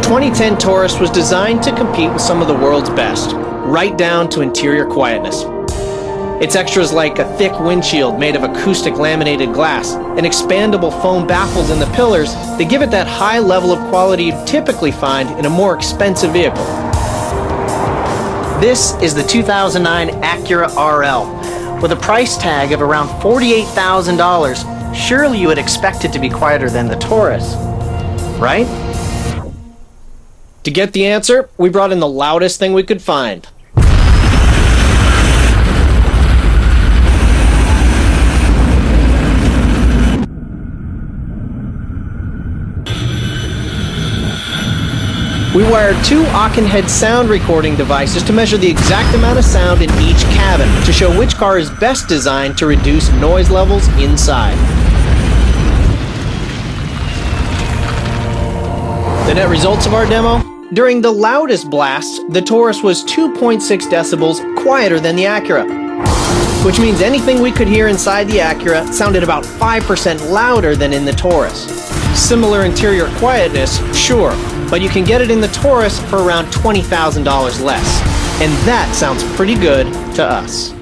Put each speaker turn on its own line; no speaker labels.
2010 Taurus was designed to compete with some of the world's best, right down to interior quietness. Its extras like a thick windshield made of acoustic laminated glass and expandable foam baffles in the pillars, they give it that high level of quality you'd typically find in a more expensive vehicle.
This is the 2009 Acura RL. With a price tag of around $48,000, surely you would expect it to be quieter than the Taurus, right?
To get the answer, we brought in the loudest thing we could find. We wired two Acura sound recording devices to measure the exact amount of sound in each cabin to show which car is best designed to reduce noise levels inside. The net results of our demo? During the loudest blasts, the Taurus was 2.6 decibels quieter than the Acura, which means anything we could hear inside the Acura sounded about 5% louder than in the Taurus. Similar interior quietness, sure, but you can get it in the Taurus for around $20,000 less. And that sounds pretty good to us.